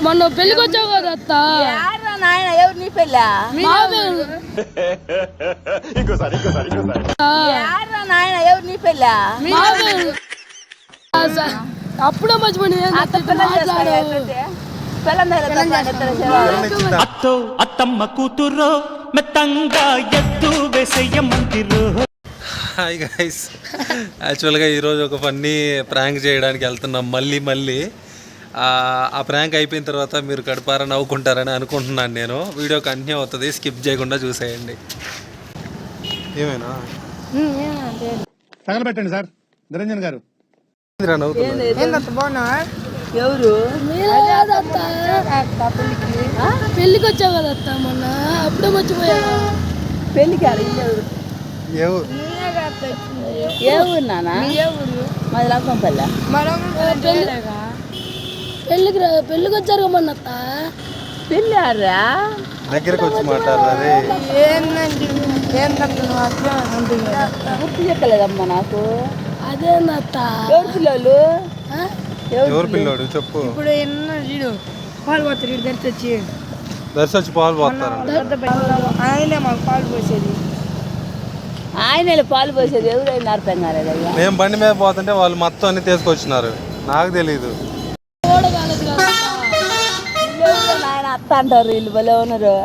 మొన్న పెళ్లికి వచ్చావు కదా అత్త. నాయన ఎవరు నీ పెళ్ళ నాయన ఎవరు నీ పెళ్ళ అప్పుడే మర్చిపోయి అత్తో అత్తమ్మ కూతురో మెత్తంగా ఎత్తు వేసేయమంతిరో. హాయ్ గైస్, యాక్చువల్గా ఈరోజు ఒక ఫన్నీ ప్రాంక్ చేయడానికి వెళ్తున్నాం. మళ్ళీ ఆ ప్రాంక్ అయిపోయిన తర్వాత మీరు కడుపారా నవ్వుకుంటారని అనుకుంటున్నాను. నేను వీడియో కంటిన్యూ అవుతుంది, స్కిప్ చేయకుండా చూసేయండి. ఏమైనా తగలబెట్టండి సార్ నిరంజన్ గారు. ఎవరు పెళ్లికి వచ్చావు కదా అత్త. మొన్న అప్పుడే మర్చిపోయా. పెళ్లికి ఏ ఊరు నాన్న? మాది లంకంపల్లి. పెళ్లికి వచ్చారు మొన్న అత్త. పెళ్ళారా దగ్గరకు వచ్చి మాట్లాడాలి. గుర్తు చెప్పలేదమ్మా నాకు. అదేనత్త. ఎవరు పిల్లలు? ఎవరు పిల్లోడు చెప్పు. ఇప్పుడు పాలు పోతారు దర్శొచ్చి పాలు పోతారు. ఆయనే మాకు పాలు పోసేది. ఆయన పాలు పోసేది ఎవరైనా అర్థం కాలేదయ్యా. నేను బండి మీద పోతుంటే వాళ్ళు మొత్తం అన్ని తీసుకొచ్చినారు, నాకు తెలీదు. ఆయన అత్త అంటారు, వీళ్ళు భలే ఉన్నారు.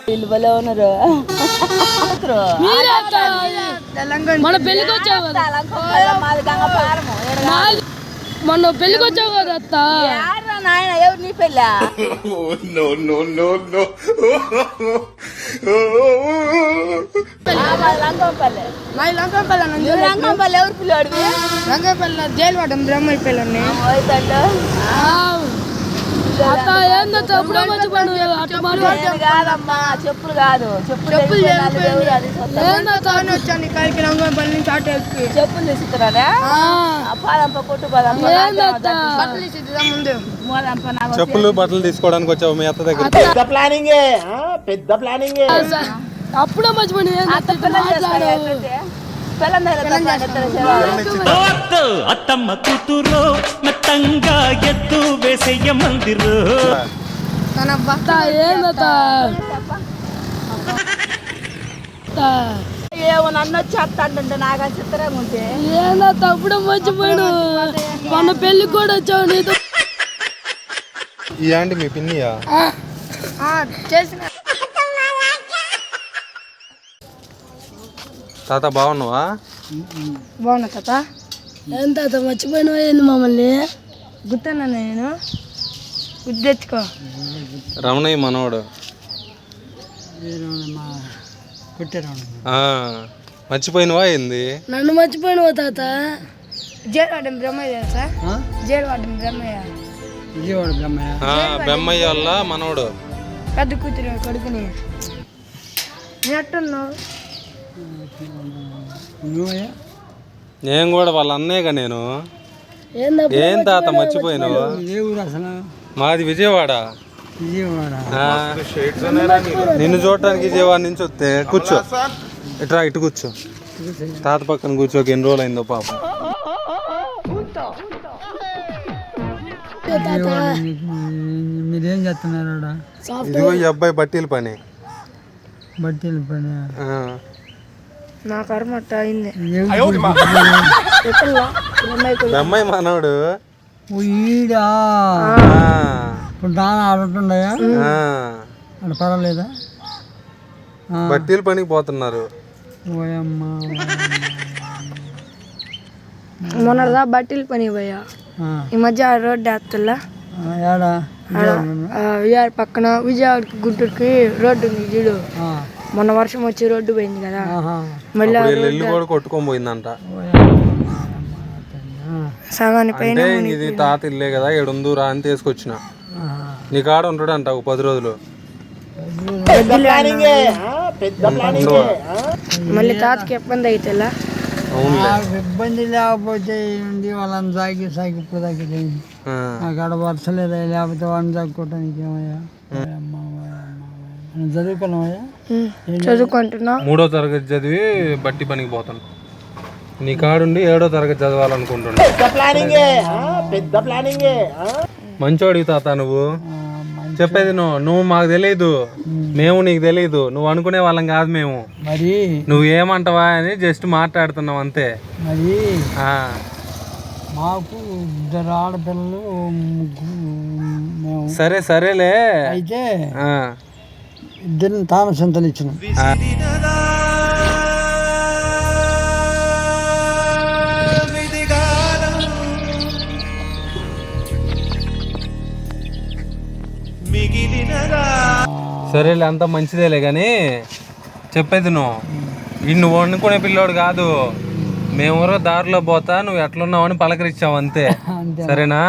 వీళ్ళు భలే ఉన్నారు. మన పెళ్లికి వచ్చావు కదా. మొన్న పెళ్లికి వచ్చావు కదా అత్త. నాయన ఎవరు నీ పెళ్ళ లంకంపల్లి. లంకంపల్లి ఎవరు పిల్లోడివి? రంగపల్లి జైలు వాడడం బ్రహ్మ పిల్లని. కాదమ్మా, చెప్పులు కాదు, చెప్పులు వచ్చాను ఇక్కడికి రంగపల్లి నుంచి ఆటో ఎక్కి చెప్పులు తీసుకురారా? పాదంప కొట్టు పాదంప ముందు చెప్పులు బట్టలు తీసుకోవడానికి వచ్చావు మీ అత్త దగ్గర. పెద్ద ప్లానింగ్. అప్పుడే మర్చిపోయి అత్తమ్మ కూతురో మెత్తంగా ఎత్తు వేసేయమంతిరో. ఏమో నన్ను వచ్చి అత్త అంటుంటే నాకు చిత్రంగా ఉంటే ఏందత్త. అప్పుడే మర్చిపోయాడు. మొన్న పెళ్లికి కూడా వచ్చావు నీతో. ఈ ఆంటీ మీ పిన్నియా? చేసిన తాత బాగున్నావా? బాగున్నా తాత. ఏం తాత మర్చిపోయినా ఏంది మమ్మల్ని? గుర్తున్నా నేను. గుర్తు తెచ్చుకో. రమణయ్య మనోడు. మర్చిపోయినవా ఏంది? నన్ను మర్చిపోయినవా తాత? జైలు బ్రహ్మయ్య తెలుసా? జైలు బ్రహ్మయ్య. విజయవాడ బ్రహ్మయ్య వల్ల మనోడు. పెద్ద కూతురు కొడుకుని. ఎట్టున్నావు? నేను కూడా వాళ్ళ అన్నయ్యగా. నేను ఏం తాత మర్చిపోయినావు? మాది విజయవాడ. నిన్ను చూడటానికి విజయవాడ నుంచి వస్తే కూర్చో, ఇట్రా ఇటు కూర్చో. తాత పక్కన కూర్చోక ఎన్ని రోజులు అయిందో పాపం. మీరేం చేస్తున్నారు? ఇదిగో ఈ అబ్బాయి బట్టీల పని. నా కర్మ అయింది. అమ్మాయి మనోడు. ఈడా ఇప్పుడు దాని ఆడుతుండయా? అక్కడ పర్వాలేదా? బట్టీల పనికి పోతున్నారు. మొన్నదా బట్టీల పని పోయా. ఈ మధ్య రోడ్డు వేస్తుల్లా విజయవాడ పక్కన. విజయవాడకి గుంటూరుకి రోడ్డు ఉంది చూడు. మొన్న వర్షం వచ్చి రోడ్డు పోయింది కదా, మళ్ళీ కూడా కొట్టుకొని పోయిందంట. సగాని పైన. ఇది తాత ఇల్లే కదా, ఏడుందూరా అని తీసుకొచ్చిన. నీ కాడ ఉంటాడంట ఒక 10 రోజులు. మళ్ళీ తాతకి ఇబ్బంది అయితే ఇబ్బంది లేకపోతే వాళ్ళని సాగి ఇప్పుడు అక్కడ వర్ష లేదా, లేకపోతే వాళ్ళని సాగుకోవటానికి ఏమయ్యా? చదువుకున్నావయ్యా? చదువుకుంటున్నా. 3వ తరగతి చదివి బట్టి పనికి పోతాను. నీ కాడుండి 7వ తరగతి చదవాలనుకుంటున్నా. పెద్ద ప్లానింగే పెద్ద ప్లానింగే. మంచోడివి తాత నువ్వు. చెప్పేది నువ్వు మాకు తెలియదు, మేము నీకు తెలియదు, నువ్వు అనుకునే వాళ్ళం కాదు మేము. మరి నువ్వు ఏమంటావా అని జస్ట్ మాట్లాడుతున్నావు అంతే. మరి ఆ, మాకు 2 ఆడపిల్లలు, మేము సరే సరేలే. అయితే ఆ, 2 తాన సంతలు ఇచ్చినాం. సరేలే, అంత మంచిదేలే కానీ చెప్పేది నువ్వు వండుకునే పిల్లోడు కాదు. మేమెవరో దారిలో పోతా నువ్వు ఎట్లున్నావని పలకరించావు అంతే. సరేనా?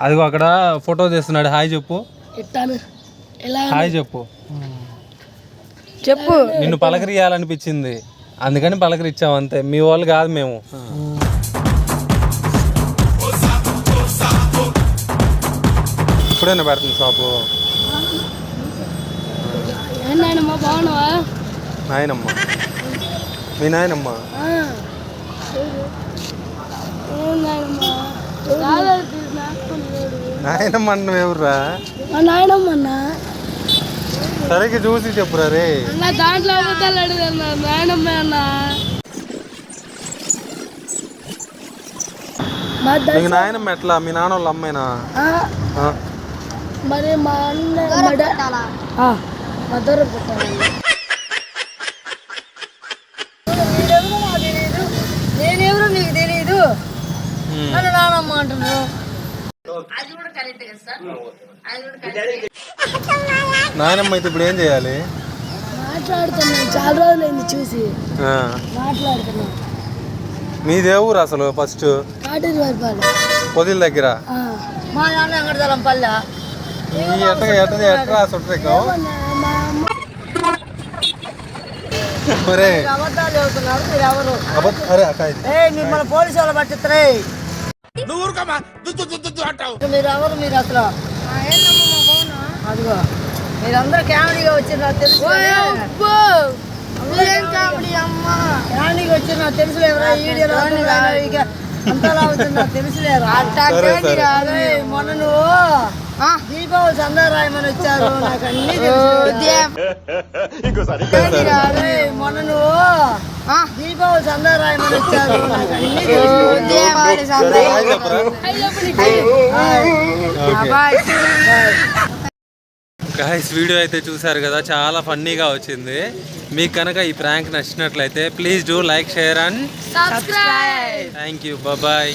అదిగో అక్కడ ఫోటో తీస్తున్నాడు, హాయ్ చెప్పు. హాయ్ చెప్పు. చెప్పు. నిన్ను పలకరియాలనిపించింది అందుకని పలకరించావు అంతే, మీ వాళ్ళు కాదు మేము. ఇప్పుడైనా పెడుతుంది షాపు. నాయనమ్మ, మీ నాయనమ్మ. నాయనమ్మ అన్న ఎవరురా? నాయనమ్మన్నా సరిగ్గా చూసి చెప్పురా రే. దాంట్లో అబద్ధాలు అడిగారు. నాయనమ్మ అన్నా నీకు నాయనమ్మ ఎట్లా? మీ నాన్న వాళ్ళ అమ్మాయినా? మరి మా అన్న మా దొర నేనెవరో నీకు తెలీదు, నన్ను నానమ్మ అంటున్నావు. నాయనమ్మ అయితే ఇప్పుడు ఏం చేయాలి? మాట్లాడుతున్నాను, చాలా రోజులైంది చూసి మాట్లాడుతున్నాను. మీదే ఊరు అసలు? ఫస్ట్ కాటూరు వైపాలు పొదిల దగ్గర. మా నాన్న అంగడదలం పల్లె. ఎట్రా సుట్రేకం అరే అబద్ధాలు చెబుతున్నారు మీరు ఎవరు? అరే అక్క మీరు మన పోలీసు వాళ్ళు పట్టిస్తారే. మీరు ఎవరు? మీరు అసలు అదిగో మీరందరూ కామెడీగా వచ్చారు నాకు తెలుసు. కామెడీగా వచ్చారు నాకు తెలుసులేవరా. వీడియోలో అంతలా అవుతుంది నాకు తెలుసులేరా. మొన్న నువ్వు దీపావళి సందా రాయమని వచ్చారు, నాకు అన్ని మొన్న నువ్వు దీపావళి సందా రాయమని వచ్చారు, నాకు అన్ని గాయ్స్ వీడియో అయితే చూసారు కదా, చాలా ఫన్నీగా వచ్చింది. మీకు కనుక ఈ ప్రాంక్ నచ్చినట్లయితే please do like, share and subscribe. Thank you. Bye.